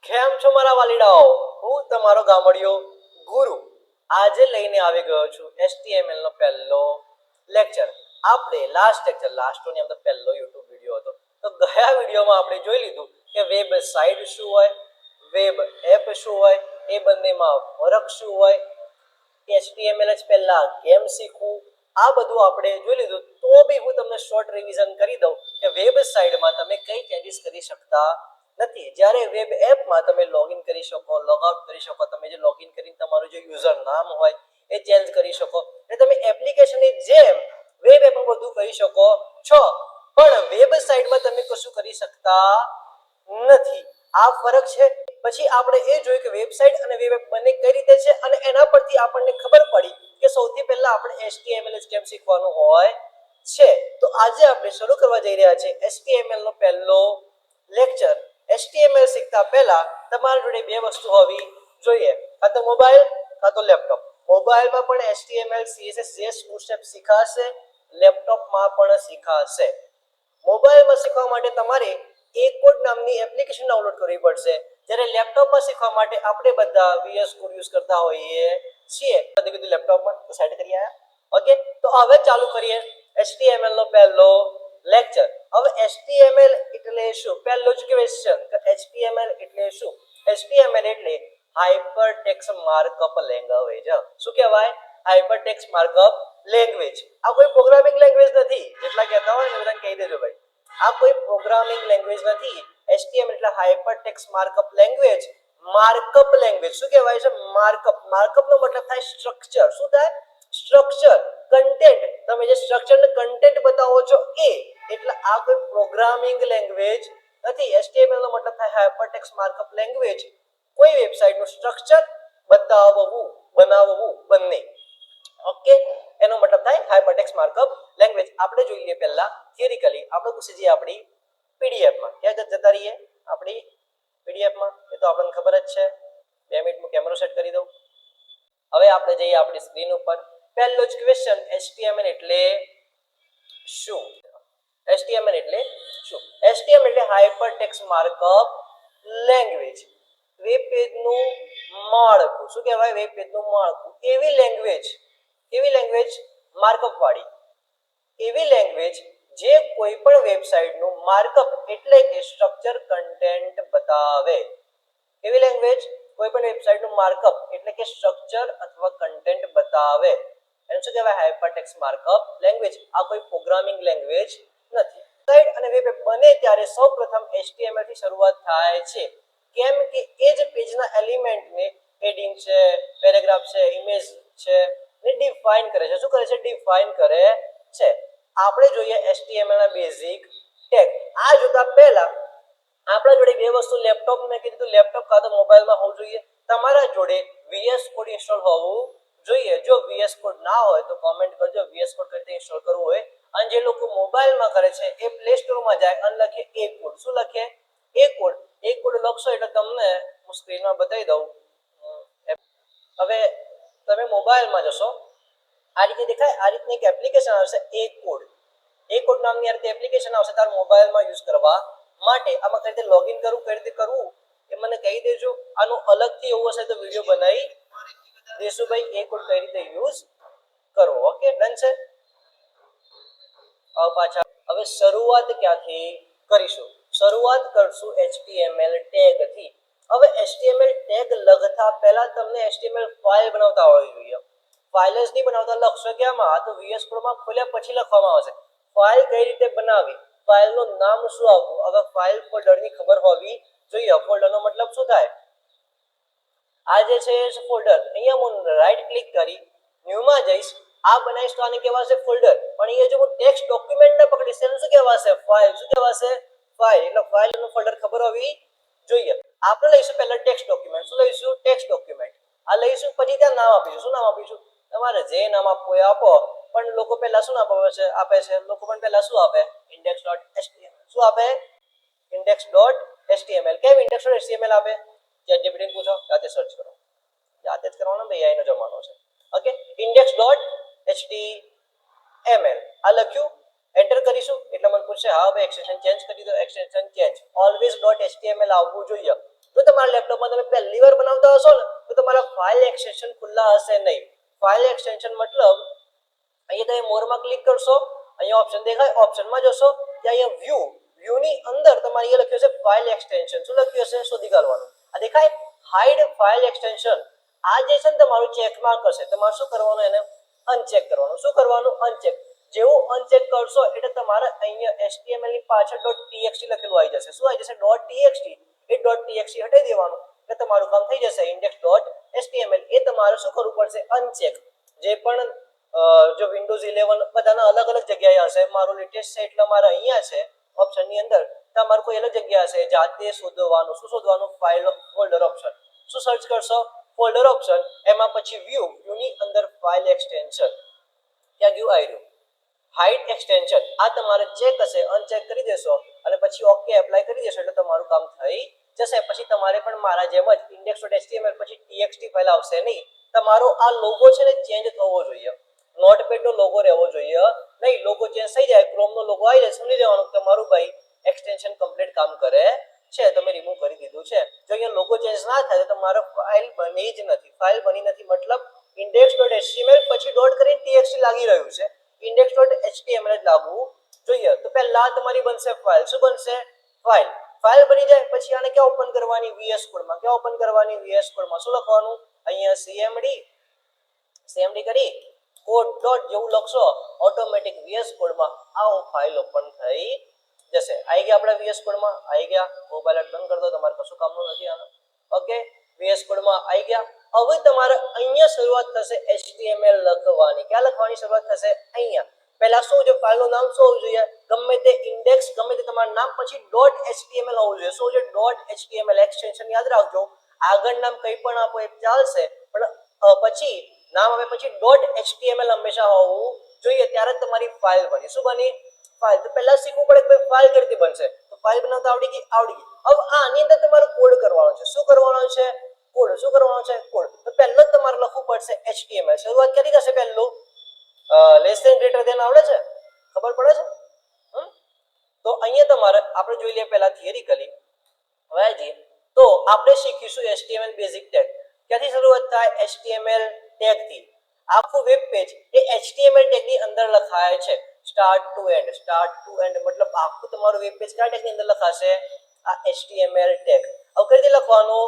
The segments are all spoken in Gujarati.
કેમ છો મારા વાલીડાઓ? હું તમારો ગામડિયો ગુરુ આજે લઈને આવી ગયો છું HTML નો પહેલો લેક્ચર. આપણે લાસ્ટની અંદર પહેલો YouTube વિડિયો હતો. તો ગયા વિડિયોમાં આપણે જોઈ લીધું કે વેબસાઇટ શું હોય, વેબ એપ શું હોય, એ બંનેમાં ફરક શું હોય, HTML જ પહેલા કેમ શીખવું, આ બધું આપણે જોઈ લીધું. તો બી હું તમને શોર્ટ રિવિઝન કરી દઉં કે વેબસાઇટમાં તમે કઈ ચેન્જીસ કરી શકતા નથી. જ્યારે વેબ એપમાં તમે લોગિન કરી શકો, લોગઆઉટ કરી શકો, તમે જે લોગિન કરીને તમારું જે યુઝર નામ હોય એ ચેન્જ કરી શકો અને તમે એપ્લિકેશનની જેમ વેબ એપમાં બધું કરી શકો છો. પણ વેબસાઇટમાં તમે કશું કરી શકતા નથી. આ ફરક છે. પછી આપણે એ જોયું કે વેબસાઇટ અને વેબ એપ બંને કઈ રીતે છે અને એના પરથી આપણને ખબર પડી કે સૌથી પહેલા આપણે HTML કેમ શીખવાનું હોય છે. તો આજે આપણે શરૂ કરવા જઈ રહ્યા છે HTML નો પહેલો લેક્ચર. HTML શીખતા પહેલા તમારી જોડે બે વસ્તુ હોવી જોઈએ, કાં તો મોબાઈલ કાં તો લેપટોપ. મોબાઈલમાં પણ HTML CSS JS સ્ટેપ શીખાશે, લેપટોપમાં પણ શીખાશે. મોબાઈલમાં શીખવા માટે તમારે એકોડ નામની એપ્લિકેશન ડાઉનલોડ કરવી પડશે, જ્યારે લેપટોપમાં શીખવા માટે આપણે બધા VS Code યુઝ કરતા હોઈએ છીએ. તો કીધું લેપટોપમાં તો સેટ કરી આયા. ઓકે, તો હવે ચાલુ કરીએ HTML નો પહેલો લેક્ચર. હવે HTML એટલે શું? પહેલો જ ક્વેશ્ચન કે HTML એટલે શું? HTML એટલે હાઇપરટેક્સ્ટ માર્કઅપ લેંગ્વેજ. શું કહેવાય? Hypertext markup language. આ કોઈ પ્રોગ્રામિંગ લેંગ્વેજ નથી. જેટલા કહેતા હોય ને બધાને કહી દેજો ભાઈ, આ કોઈ પ્રોગ્રામિંગ લેંગ્વેજ નથી. HTML એટલે hypertext markup language. Markup language શું કહેવાય છે? માર્કઅપ. માર્કઅપ નો મતલબ થાય સ્ટ્રક્ચર. શું થાય? Structure, content. તમે જે સ્ટ્રક્ચર ને કન્ટેન્ટ બતાવો છો એ. એટલે આ કોઈ પ્રોગ્રામિંગ લેંગ્વેજ નથી. HTML નો મતલબ થાય હાઇપરટેક્સ્ટ માર્કઅપ લેંગ્વેજ. કોઈ વેબસાઇટ નું સ્ટ્રક્ચર બતાવવું, બનાવવું બંને. ઓકે, એનો મતલબ થાય હાઇપરટેક્સ્ટ માર્કઅપ લેંગ્વેજ. આપણે જોઈ લઈએ પહેલા થિયરિકલી. આપણે ઘૂસી જઈએ આપણી PDF માં. ક્યાં જતા રહીએ? આપણી PDF માં. એ તો આપણને ખબર જ છે. 2 મિનિટમાં કેમેરો સેટ કરી દઉં. હવે આપણે જઈએ આપણી સ્ક્રીન ઉપર. પહેલો જ ક્વેશ્ચન, HTML એટલે શું? HTML એટલે શું? HTML એટલે હાઇપરટેક્સ્ટ માર્કઅપ લેંગ્વેજ. વેબ પેજનું માળખું. શું કહેવાય? વેબ પેજનું માળખું. એવી લેંગ્વેજ માર્કઅપ વાળી. એવી લેંગ્વેજ જે કોઈ પણ વેબસાઇટનું માર્કઅપ એટલે કે સ્ટ્રક્ચર કન્ટેન્ટ બતાવે. એવી લેંગ્વેજ કોઈ પણ વેબસાઇટનું માર્કઅપ એટલે કે સ્ટ્રક્ચર અથવા કન્ટેન્ટ બતાવે. એને શું કહેવાય? Hypertext markup language. આ કોઈ પ્રોગ્રામિંગ લેંગ્વેજ નથી. વેબસાઇટ અને વેબ એપ બને ત્યારે સૌપ્રથમ HTML થી શરૂઆત થાય છે. કેમ કે એ જ પેજના એલિમેન્ટને હેડિંગ છે, પેરેગ્રાફ છે, ઇમેજ છે ને ડિફાઇન કરે છે. શું કરે છે? ડિફાઇન કરે છે. આપણે જોઈએ HTML ના બેઝિક ટેગ. આ જોતા પહેલા આપણા જોડે બે વસ્તુ, લેપટોપ મેં કીધું લેપટોપ કાં તો મોબાઈલમાં હોવું જોઈએ. તમારા જોડે VS Code ઇન્સ્ટોલ હોવું જોઈએ. જો VS Code ના હોય તો કોમેન્ટ કરજો. VS Code કઈ રીતે ઇન્સ્ટોલ કરવું હોય. અને જે લોકો મોબાઈલમાં કરે છે એ પ્લે સ્ટોરમાં જાય અને લખે એ કોડ. શું લખે? એ કોડ. એ કોડ લખશો એટલે તમને હું સ્ક્રીનમાં બતાવી દઉં. હવે તમે મોબાઈલમાં જશો, આ રીતે દેખાય. આ રીતની એક એપ્લિકેશન આવશે એ કોડ. એ કોડ નામની આ રીતે એપ્લિકેશન આવશે તારા મોબાઈલમાં યુઝ કરવા માટે. આમાં કઈ રીતે લોગિન કરવું, કઈ રીતે કરવું એ મને કહી દેજો. આનું અલગથી એવું હશે તો વિડીયો બનાવી દેશું ભાઈ, એ કોડ કઈ રીતે યુઝ કરવો. ઓકે, ડન છે. પાછા હવે શરૂઆત ક્યાંથી કરીશું? શરૂઆત કરશું HTML ટેગ થી. હવે HTML ટેગ લખતા પહેલા તમને HTML ફાઇલ બનાવતા હોવી જોઈએ. ફાઇલ જ નહીં બનાવતા લખશો ક્યાંમાં? આ તો VS Code માં ખોલ્યા પછી લખવામાં આવશે. ફાઇલ કઈ રીતે બનાવી, ફાઇલનું નામ શું આપવું? હવે ફાઇલ ફોલ્ડરની ખબર હોવી જોઈએ. ફોલ્ડરનો મતલબ શું થાય? આ જે છે એ ફોલ્ડર. અહીંયા હું રાઈટ ક્લિક કરી ન્યૂમાં જઈશ. આ બનાવીશ તો આને કહેવાશે ફોલ્ડર. પણ અહીંયા જો હું ટેક્સ્ટ ડોક્યુમેન્ટ ને પકડીશ એનું શું કહેવાશે? ફાઇલ. શું કહેવાશે? ફાઇલ. એટલે ફાઇલનું ફોલ્ડર ખબર હોવી જોઈએ. આપણે લઈશું પહેલા ટેક્સ્ટ ડોક્યુમેન્ટ. શું લઈશું? Text document. આ લઈશું, પછી ત્યાં નામ આપીશું. શું નામ આપીશું? તમારે જે નામ આપવું એ આપો. પણ લોકો પહેલા શું નામ આપે છે? લોકો પણ પહેલા શું આપે? index.html. શું આપે? index.html. કેમ index.html આપે? ChatGPT ને પૂછો, જાતે સર્ચ કરો. જાતે જ કરવાનો ભાઈ, AI નો જમાનો છે. ઓકે, index.html આ લખ્યું, એન્ટર કરીશું એટલે મને પૂછશે હા ભાઈ એક્સટેન્શન ચેન્જ કરી દો. Extension change. ઓલવેઝ .html આવવું જોઈએ. તો તમારા લેપટોપમાં તમે પહેલી વાર બનાવતા હશો ને તો તમારા ફાઇલ એક્સટેન્શન ખુલ્લા હશે નહીં. ફાઇલ એક્સટેન્શન મતલબ અહીંયા તમે મોરમાં ક્લિક કરશો, અહીંયા ઓપ્શન દેખાય, ઓપ્શનમાં જશો ત્યાં અહીંયા વ્યૂ ની અંદર તમારે અહીંયા લખ્યું છે ફાઇલ એક્સટેન્શન. શું લખ્યું હશે શોધી કાઢવાનું. આ દેખાય હાઇડ ફાઇલ એક્સટેન્શન. આ જે છે ને તમારું ચેક માર્ક હશે. તમારે શું કરવાનું, એને અનચેક કરવાનું. શું કરવાનું, અનચેક. જેવું અનચેક કરશો એટલે તમારે અહીંયા HTML ની પાછળ .txt લખેલું આવી જશે. શું આવી જશે, .txt. એ .txt હટાવી દેવાનું એટલે તમારું કામ થઈ જશે. index.html એ તમારે શું કરવું પડશે, અનચેક. જે પણ જો વિન્ડોઝ 11 બધાના અલગ અલગ જગ્યાએ હશે. મારું લેટેસ્ટ છે એટલે મારે અહીંયા છે ઓપ્શન ની અંદર. તમારું કોઈ અલગ જગ્યા હશે, જાતે શોધવાનું. શું શોધવાનું, ફાઇલ ફોલ્ડર ઓપ્શન. શું સર્ચ કરશો, ફોલ્ડર ઓપ્શન. એમાં પછી વ્યૂ ની અંદર ફાઇલ એક્સટેન્શન. ત્યાં ગયું આવ્યું હાઇડ એક્સટેન્શન. આ તમારે ચેક હશે, અનચેક કરી દેશો અને પછી ઓકે એપ્લાય કરી દેશો એટલે તમારું કામ થઈ જશે. પછી તમારે પણ મારા જેમ જ index.html પછી txt ફાઇલ આવશે નહીં. તમારો આ લોગો છે ને ચેન્જ થવો જોઈએ. નોટપેડ નો લોગો રહેવો જોઈએ નહીં. લોગો ચેન્જ થઈ જાય, ક્રોમ નો લોગો આવી જાય, સમજી જવાનું તમારું ભાઈ એક્સટેન્શન કમ્પ્લીટ કામ કરે છે. તમે રિમૂવ કરી દીધું છે. જો અહીંયા લોગો ચેન્જ ના થાય તો તમારો ફાઇલ બની જ નથી. ફાઇલ બની નથી મતલબ index.html પછી ડોટ કરીને txt લાગી રહ્યું છે. index.html જ લાગવું જોઈએ. તો પહેલા તમારી બનશે ફાઇલ. શું બનશે, ફાઇલ. ફાઇલ બની જાય પછી આને ક્યાં ઓપન કરવાની, VS કોડમાં. ક્યાં ઓપન કરવાની, VS કોડમાં. શું લખવાનું, અહીંયા cmd કરી કોડ ડોટ જેવું લખશો ઓટોમેટિક VS કોડમાં આવો ફાઇલ ઓપન થઈ જશે. આવી ગયા આપણા VS કોડમાં, આવી ગયા. મોબાઈલ બંધ કરી દો, તમારે કશું કામનું નથી આનું. ઓકે, VS કોડમાં આવી ગયા. હવે તમારે અહીંયા શરૂઆત થશે HTML લખવાની. ક્યાં લખવાની શરૂઆત થશે, અહીંયા. પહેલા શું છે, ફાઇલનું નામ શું હોવું જોઈએ, ગમે તે ઇન્ડેક્સ, ગમે તે તમારું નામ પછી .html હોવું જોઈએ. શું છે, .html એક્સટેન્શન યાદ રાખજો. આગળ નામ કંઈ પણ આપો એ ચાલશે, પણ પછી નામ આવે પછી .html હંમેશા હોવું જોઈએ. ત્યારે જ તમારી ફાઇલ બની. શું બની, ફાઇલ. તો પહેલા શીખવું પડે કે ફાઇલ કઈ રીતે બનશે. તો ફાઇલ બનાવતા આવડી ગઈ. હવે આની અંદર તમારે કોડ કરવાનો છે. શું કરવાનો છે, કોડ. શું કરવાનો છે, કોડ. તો પહેલો જ તમારે લખવું પડશે HTML. શરૂઆત કરી થશે પહેલું લેસ ધેન ગ્રેટર ધેન આવડે છે, ખબર પડે છે. તો અહીંયા તમારે આપણે જોઈ લઈએ પહેલા થિયરિકલી. હવે જઈએ તો આપણે શીખીશું HTML બેઝિક ટેગ. ક્યાંથી શરૂઆત થાય, HTML ટેગ થી. આખું વેબ પેજ એ HTML ટેગ ની અંદર લખાય છે, start two and. Start two and મતલબ આખું તમારું વેબ પેજ કયા ટેગ ની અંદર લખાશે, આ HTML ટેગ. હવે કઈ રીતે લખવાનું,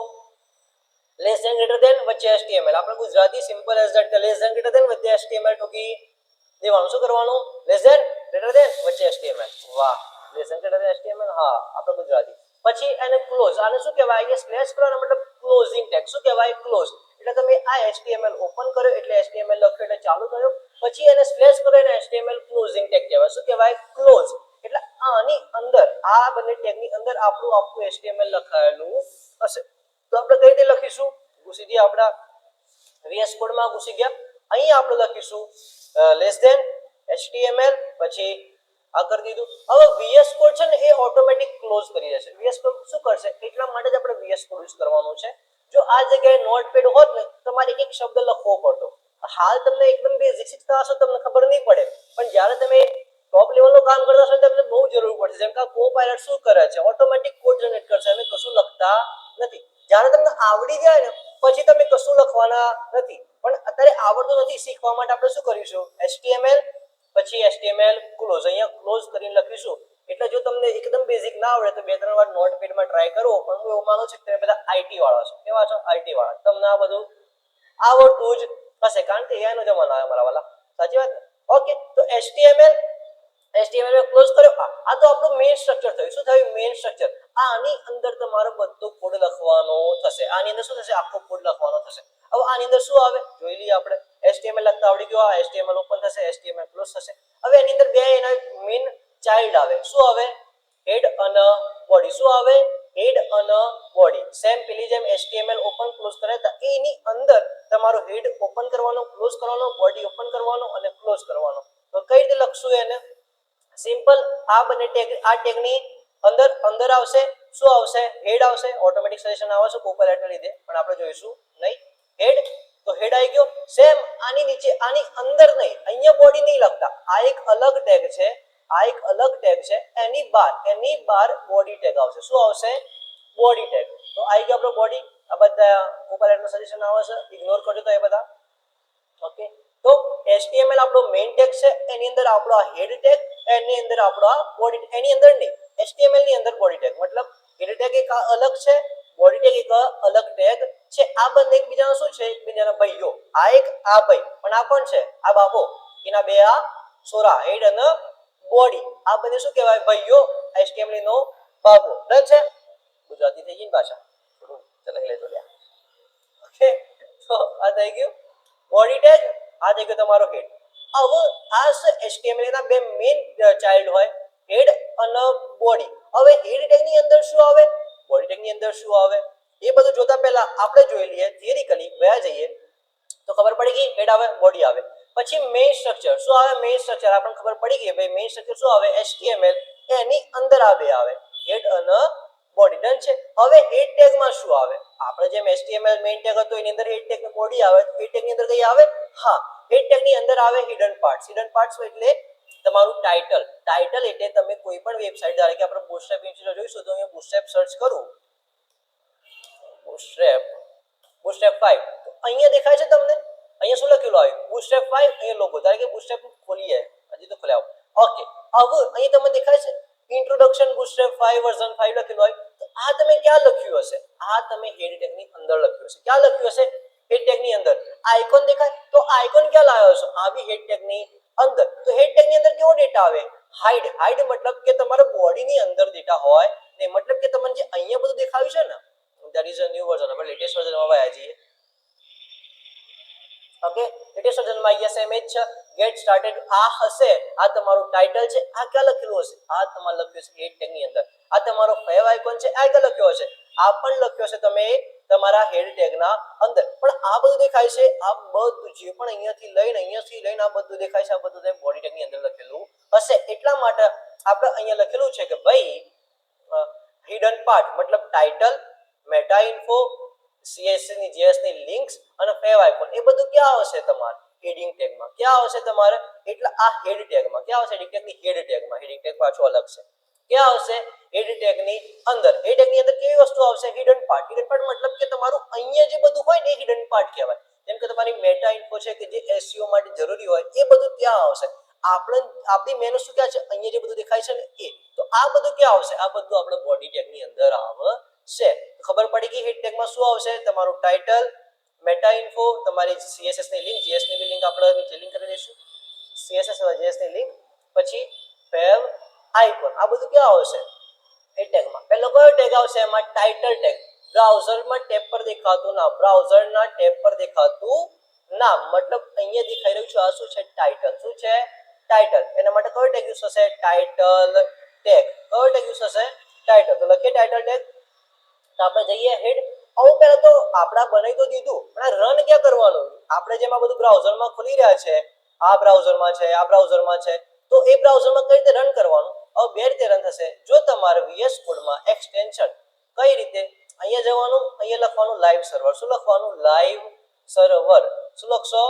લેસ ધેન ગ્રેટર ધેન વચ્ચે HTML. આપણે Gujarati simple as that. Less than greater than વચ્ચે HTML ઠોકી દેવાનું. શું કરવાનું, લેસ ધેન ગ્રેટર ધેન વચ્ચે HTML. વાહ, less than greater than HTML. હા, આપણે ગુજરાતી. પછી એને ક્લોઝ. આને શું કહેવાય, અહીંયા સ્લેશ કરવાનો મતલબ ક્લોઝિંગ ટેગ. શું કહેવાય, ક્લોઝ. એટલે તમે આ HTML ઓપન કર્યો એટલે HTML લખ્યો એટલે ચાલુ થયો. પછી એને સ્લેશ કરો એટલે HTML ક્લોઝિંગ ટેગ કહેવાય. શું કહેવાય, ક્લોઝ. એટલે આની અંદર આ બંને ટેગની અંદર આપણું આખું HTML લખાયેલું હશે. તો આપણે કઈ રીતે લખીશું, ઘૂસી ગયા આપણા VS કોડમાં ઘૂસી ગયા. અહીં આપણે લખીશું લેસ ધેન HTML પછી આ કરી દીધું. હવે VS કોડ છે ને એ ઓટોમેટિક ક્લોઝ કરી દેશે. VS કોડ શું કરશે, એટલા માટે જ આપણે VS કોડ યુઝ કરવાનું છે. જો આ જગ્યાએ નોટપેડ હોત ને તમારે એક એક શબ્દ લખવો પડતો. હાલ તમને એકદમ બેઝિક શીખતા હશો, તમને ખબર નહીં પડે, પણ જ્યારે તમે ટોપ લેવલનું કામ કરતા હશો તમને બહુ જરૂર પડશે. જેમ કે કોપાયલટ શું કરે છે, ઓટોમેટિક કોડ જનરેટ કરશે, અમે કશું લખતા નથી. જ્યારે તમને આવડી જાય ને પછી તમે કશું લખવાના નથી. પણ અત્યારે આવડતું નથી, શીખવા માટે આપણે શું કરીશું, HTML પછી HTML ક્લોઝ. અહીંયા ક્લોઝ કરીને લખીશું. એટલે જો તમને એકદમ બેઝિક ના આવડે તો 2-3 વાર નોટપેડમાં ટ્રાય કરો. પણ હું એવું માનું છું કે તમે બધા IT વાળા છો. કેવા છો, IT વાળા. તમને આ બધું આવડતું જ હશે, કારણ કે AI નો જમાનો આવે મારા વાલા. સાચી વાત ને. ઓકે, તો HTML ક્લોઝ કર્યો. આ તો આપણું મેઇન સ્ટ્રક્ચર થયું. શું થયું, મેઇન સ્ટ્રક્ચર. આની અંદર તમારો બધો કોડ લખવાનો થશે. આની અંદર શું થશે, આખો કોડ લખવાનો થશે. હવે આની અંદર શું આવે જોઈ લઈએ આપણે. HTML લખતા આવડી ગયો. આ HTML ઓપન થશે, HTML ક્લોઝ થશે. હવે એની અંદર બે એના મેઇન ચાઇલ્ડ આવે. શું આવે, હેડ અને બોડી. શું આવે, હેડ અને બોડી. સેમ પેલી જેમ HTML ઓપન ક્લોઝ કરે તો એની અંદર તમારો હેડ ઓપન કરવાનો, ક્લોઝ કરવાનો, બોડી ઓપન કરવાનો અને ક્લોઝ કરવાનો. તો કઈ રીતે લખશું એને, સિમ્પલ. આ બંને ટેગ, આ ટેગની અંદર આવશે. શું આવશે, હેડ આવશે. ઓટોમેટિક સજેશન આવે છે કોપાયલટના લીધે, પણ આપણે જોઈશું નહીં. હેડ, તો હેડ આવી ગયો. સેમ આની નીચે, આની અંદર નહીં, અહીંયા બોડી નહીં લખતા. આ એક અલગ ટેગ છે, આ એક અલગ ટેગ છે. એની બહાર બોડી ટેગ આવશે. શું આવશે, બોડી ટેગ. તો આવી ગયો આપણો બોડી. આ બધા કોપાઇલટનું સજેશન આવે છે, ઇગ્નોર કરજો તો એ બધા. ઓકે, તો HTML આપણો મેઇન ટેગ છે, એની અંદર આપણો આ હેડ ટેગ, એની અંદર આપણો આ બોડી, એની અંદર નહીં, HTML ની અંદર બોડી ટેગ, મતલબ હેડ ટેગ એક અલગ છે, બોડી ટેગ એક અલગ ટેગ છે. આ બંને એકબીજાનો શું છે? એકબીજાના ભાઈઓ. આ એક, આ ભાઈ, પણ આ કોણ છે? આ બાપો. એના બે આ સોરા, હેડ અને બોડી. આ બંને શું કહેવાય? ભાઈઓ. HTML નો બાપો. ડન છે? ગુજરાતી થઈ ગઈ ભાષા, ચલાવી લેજો લ્યા. ઓકે, તો આ થઈ ગયું બોડી ટેગ, આ થઈ ગયો તમારો હેડ. હવે આ HTML ના બે મેઇન ચાઇલ્ડ હોય, હેડ અને બોડી. હવે હેડ ટેગ ની અંદર શું આવે, બોડી ટેગ ની અંદર શું આવે, એ બધું જોતા પહેલા આપણે જોઈ લઈએ થિયરિકલી. વયા જઈએ તો ખબર પડી ગઈ, હેડ આવે, બોડી આવે. પછી મેઇન સ્ટ્રક્ચર શું આવે? મેઇન સ્ટ્રક્ચર આપણને ખબર પડી ગઈ ભાઈ. મેઇન સ્ટ્રક્ચર શું આવે? HTML. એની અંદર આ બે આવે, હેડ અને બોડી. ડન છે? હવે હેડ ટેગ માં શું આવે? આપણે જેમ HTML મેઇન ટેગ હતો એની અંદર હેડ ટેગ ની બોડી આવે, હેડ ટેગ ની અંદર કઈ આવે? હા, હેડ ટેગ ની અંદર આવે હિડન પાર્ટ્સ. હિડન પાર્ટ્સ એટલે તમારું ટાઇટલ. ટાઇટલ એટલે તમે કોઈ પણ વેબસાઇટ, ધારો કે આપણે બુટસ્ટ્રેપ ઇન્સ્ટિટ્યૂટ જોઈશું, તો હું બુટસ્ટ્રેપ સર્ચ કરું, બુટસ્ટ્રેપ 5, તો અહીંયા દેખાય છે તમને? અહીંયા શું લખેલું આવ્યું? બુટસ્ટ્રેપ 5. અહીંયા લોગો, ધારો કે બુટસ્ટ્રેપ ખોલીએ, હજી તો ખોલ્યા. ઓકે, હવે અહીં તમને દેખાય છે ઇન્ટ્રોડક્શન બુટસ્ટ્રેપ 5 વર્ઝન 5 લખેલું હોય. તો આ તમે ક્યાં લખ્યું હશે? આ તમે હેડ ટેગ ની અંદર લખ્યું હશે. ક્યાં લખ્યું હશે? હેડ ટેગ ની અંદર. આઇકોન દેખાય? તો આઇકોન ક્યાં લાવ્યો છો? આવી હેડ ટેગ ની અંદર. તો હેડ ટેગ ની અંદર કેવો ડેટા આવે? હાઇડ. હાઇડ મતલબ કે તમારા બોડી ની અંદર ડેટા હોય ને, મતલબ કે તમને જે અહીંયા બધું દેખાયું છે ને, that is a new version. આપણે લેટેસ્ટ વર્ઝનમાં આવ્યા છીએ. ઓકે, લેટેસ્ટ વર્ઝનમાં આવીએ સેમ એજ છે. ગેટ સ્ટાર્ટેડ આ હશે, આ તમારું ટાઇટલ છે. આ ક્યાં લખેલું હશે? આ તમારે લખ્યું છે હેડ ટેગ ની અંદર. આ તમારો ફેવ આઇકોન છે, આ ક્યાં લખ્યો હશે? આ પણ લખ્યો છે તમે તમારા હેડ ટેગ ના અંદર. પણ આ બધું દેખાય છે, આ બધું જે પણ અહીંયાથી લઈને આ બધું દેખાય છે, આ બધું તમે બોડી ટેગ ની અંદર લખેલું હશે. એટલા માટે આપણે અહીંયા લખેલું છે કે ભાઈ હિડન પાર્ટ મતલબ ટાઇટલ, મેટા ઇન્ફો, CSS ની JS ની લિંક્સ અને ફેવ આઇકોન, એ બધું ક્યાં આવશે? તમારે હેડિંગ ટેગમાં. ક્યાં આવશે તમારે? એટલે આ હેડ ટેગમાં. ક્યાં આવશે? હેડિંગ ટેગની હેડ ટેગમાં. હેડિંગ ટેગ પાછો અલગ છે. ક્યાં આવશે? હેડ ટેગની અંદર. હેડ ટેગની અંદર કેવી વસ્તુ આવશે? Hidden part. હિડન પાર્ટ મતલબ કે તમારું અહીંયા જે બધું હોય ને, એ હિડન પાર્ટ કહેવાય. જેમ કે તમારી મેટા ઇન્ફો છે કે જે SEO માટે જરૂરી હોય, એ બધું ત્યાં આવશે. આપણી મેનુ શું ક્યાં છે? અહીંયા જે બધું દેખાય છે ને એ. તો આ બધું ક્યાં આવશે? આ બધું આપણે બોડી ટેગની અંદર આવશે. ખબર પડી ગઈ હેડ ટેગમાં શું આવશે? તમારું ટાઇટલ, મેટા ઇન્ફો, તમારી CSS ની લિંક, JS ની લિંક આપણે નીચે લિંક કરી દઈશું, CSS અને JS ની લિંક, પછી ફેવ આઇકોન. આ બધું ક્યાં આવશે? હેડ ટેગમાં. પહેલો કયો ટેગ આવશે? એમાં ટાઇટલ ટેગ. બ્રાઉઝરમાં ટેબ પર દેખાતું ના, બ્રાઉઝરના ટેબ પર દેખાતું ના, મતલબ અહીંયા દેખાઈ રહ્યું છે આ શું છે? ટાઇટલ. શું છે? ટાઇટલ. એના માટે કયો ટેગ યુઝ થશે? Title tag. કયો ટેગ યુઝ થશે? ટાઇટલ. તો લખીએ ટાઇટલ ટેગ. તો આપણે જઈએ હેડ. હવે પહેલા તો આપણા બનાવી તો દીધું, પણ રન ક્યાં કરવાનું? આપણે જેમ આ બધું બ્રાઉઝરમાં ખોલી રહ્યા છે, આ બ્રાઉઝરમાં છે, આ બ્રાઉઝરમાં છે, તો એ બ્રાઉઝરમાં કઈ રીતે રન કરવાનું? હવે બે રીતે રન થશે. જો તમારે VS કોડમાં એક્સટેન્શન કઈ રીતે, અહીંયા જવાનું, અહીંયા લખવાનું લાઈવ સર્વર. શું લખવાનું? Live server. શું લખશો?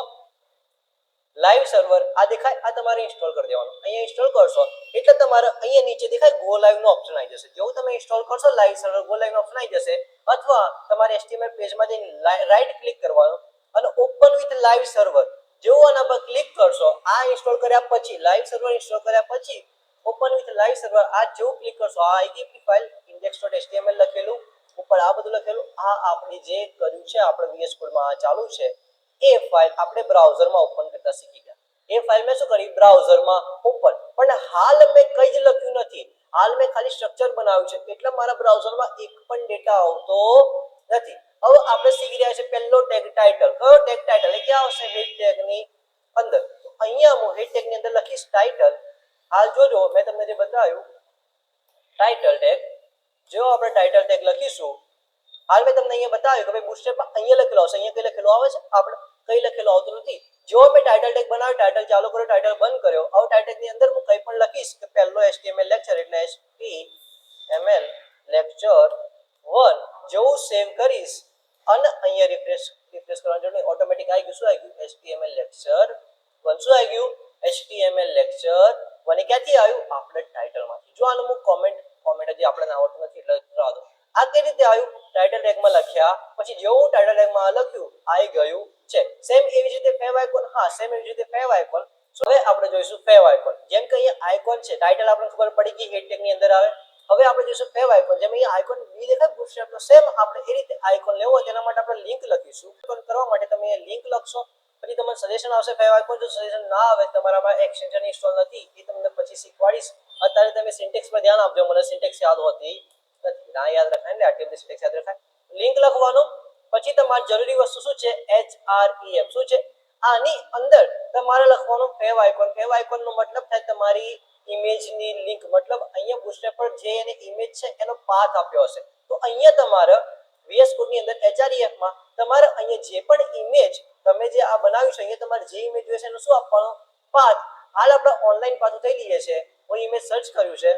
Live server. આ દેખાય? આ તમારે ઇન્સ્ટોલ કરી દેવાનું. અહીંયા ઇન્સ્ટોલ કરશો એટલે તમારે અહીંયા નીચે દેખાય ગો લાઈવ નો ઓપ્શન આવી જશે. જેવું તમે ઇન્સ્ટોલ કરશો લાઈવ સર્વર, ગો લાઈવ નો ઓપ્શન આવી જશે. અથવા તમારે HTML પેજમાં જઈને રાઈટ ક્લિક કરવાનું અને ઓપન વિથ લાઈવ સર્વર. જેવું આના પર ક્લિક કરશો, આ ઇન્સ્ટોલ કર્યા પછી, લાઈવ સર્વર ઇન્સ્ટોલ કર્યા પછી ઓપન વિથ લાઈવ સર્વર, આ જેવું ક્લિક કરશો, આ આઈપી ફાઇલ index.html લખેલું, ઉપર આ બધું લખેલું, આ આપણે જે કર્યું છે આપણે VS કોડમાં આ ચાલુ છે, એ ફાઇલ આપણે બ્રાઉઝરમાં ઓપન કરતા શીખી ગયા. એ ફાઇલ મેં શું કરી? બ્રાઉઝરમાં ઓપન. પણ હાલ મેં કઈ જ લખ્યું નથી, હાલ મેં ખાલી સ્ટ્રક્ચર બનાવ્યું છે, એટલે મારા બ્રાઉઝરમાં એક પણ ડેટા આવતો નથી. હવે આપણે શીખી રહ્યા છે પહેલો ટેગ ટાઇટલ. કયો ટેગ? ટાઇટલ. એ ક્યાં આવશે? હેડ ટેગની અંદર. તો અહીંયા હું હેડ ટેગની અંદર લખીશ ટાઇટલ. હાલ જોજો મેં તમને જે બતાવ્યું ટાઇટલ ટેગ. જો આપણે ટાઇટલ ટેગ લખીશું, હાલ મેં તમને અહીંયા બતાવ્યું કે ભાઈ બુટસ્ટ્રેપમાં અહીંયા લખેલું આવશે, અહીંયા કઈ લખેલું આવે છે? આપણે કઈ લખેલું આવતું નથી. જો મેં ટાઇટલ ટેગ બનાવ્યો, ટાઇટલ ચાલુ કર્યો, ટાઇટલ બંધ કર્યો, હવે ટાઇટલ ની અંદર હું કંઈ પણ લખીશ કે પહેલો HTML લેક્ચર એટલે HTML લેક્ચર 1, જેવું સેવ કરીશ અને અહીંયા રિફ્રેશ કરવાની જરૂર નહીં, ઓટોમેટિક આવી ગયું. શું આવી ગયું? HTML lecture 1. શું આવી ગયું? HTML lecture 1. એ ક્યાંથી આવ્યું? આપણે ટાઇટલમાંથી. જો આનું હું કોમેન્ટ હજી આપણે આવડતું નથી એટલે જવા દો. આ કઈ રીતે આવ્યું? ટાઇટલ ટેગમાં લખ્યા પછી જેવું ટાઇટલ ટેગમાં લખ્યું આવી ગયું છે. સેમ એવી જ રીતે ફેવ આઇકોન, હા સેમ એવી જ રીતે ફેવ આઇકોન. હવે આપણે જોઈશું ફેવ આઇકોન. જેમ કે અહીંયા આઇકોન છે, ટાઇટલ આપણને ખબર પડી ગઈ હેડ ટેગની અંદર આવે. હવે આપણે જોઈશું ફેવ આઇકોન. જેમ અહીંયા આઇકોન બી દેખાય બુટસ્ટ્રેપનો, સેમ આપણે એ રીતે આઇકોન લેવો હોય તેના માટે આપણે લિંક લખીશું. આઇકોન કરવા માટે તમે અહીંયા લિંક લખશો, પછી તમને સજેશન આવશે ફેવ આઇકોન. જો સજેશન ના આવે, તમારામાં એક્સટેન્શન ઇન્સ્ટોલ નથી, એ તમને પછી શીખવાડીશ. અત્યારે તમે સિન્ટેક્સ પર ધ્યાન આપજો, મને સિન્ટેક્સ યાદ હોતી નથી. ના યાદ રખાય ને આટલી સિન્ટેક્સ યાદ રખાય. લિંક લખવાનું, પછી તમારી જરૂરી વસ્તુ શું છે? href. શું છે? આની અંદર તમારે લખવાનું ફેવ આઇકોન. ફેવ આઇકોન નો મતલબ થાય તમારી ઇમેજની લિંક. મતલબ અહીંયા બુટસ્ટ્રેપ પર જે એની ઇમેજ છે એનો પાથ આપ્યો હશે. તો અહીંયા તમારે VS Code ની અંદર href માં તમારે અહીંયા જે પણ ઇમેજ તમે જે આ બનાવ્યું છે, અહીંયા તમારે જે ઇમેજ જોઈએ છે એનો શું આપવાનો? પાથ. હાલ આપણે ઓનલાઈન પાથ થઈ લઈએ છે. હું ઇમેજ સર્ચ કર્યું છે,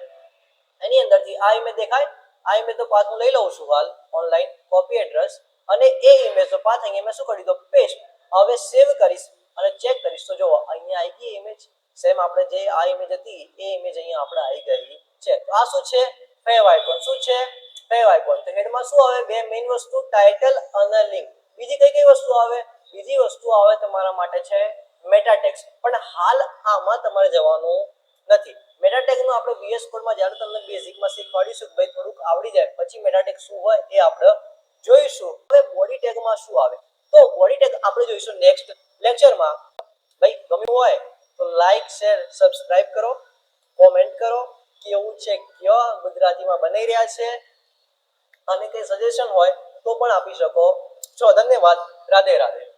એની અંદરથી આ ઇમેજ દેખાય. આ ઇમેજ તો પાથ હું લઈ લઉં છું હાલ ઓનલાઈન, કોપી એડ્રેસ, અને એ ઇમેજ તો પાથ અહીંયા મેં શું કરી દીધો? પેસ્ટ. હવે સેવ કરીશ અને ચેક કરીશ તો જુઓ અહીંયા આવી ગઈ ઇમેજ. સેમ આપણે જે આ ઇમેજ હતી એ ઇમેજ અહીંયા આપણે આવી ગઈ છે. તો આ શું છે? Fav icon. શું છે? Fav icon. તો હેડમાં શું આવે? બે મેઇન વસ્તુ, ટાઇટલ અને લિંક. બીજી કઈ કઈ વસ્તુ આવે? બીજી વસ્તુ આવે તમારા માટે છે મેટા ટેક્સ્ટ. પણ હાલ આમાં તમારે જવાનું નથી. મેટા ટેગ નું આપણે VS Code માં જ્યારે તમને બેઝિકમાં શીખવાડીશું, ભાઈ થોડુંક આવડી જાય પછી મેટા ટેગ શું હોય એ આપણે જોઈશું. હવે બોડી ટેગમાં શું આવે? તો બોડી ટેગ આપણે જોઈશું નેક્સ્ટ લેક્ચરમાં. ભાઈ ગમ્યું હોય તો લાઈક, શેર, સબસ્ક્રાઇબ કરો, કોમેન્ટ કરો કેવું છે, કયો ગુજરાતીમાં બની રહ્યા છે, અને કઈ સજેશન હોય તો પણ આપી શકો છો. ધન્યવાદ. રાધે રાધે.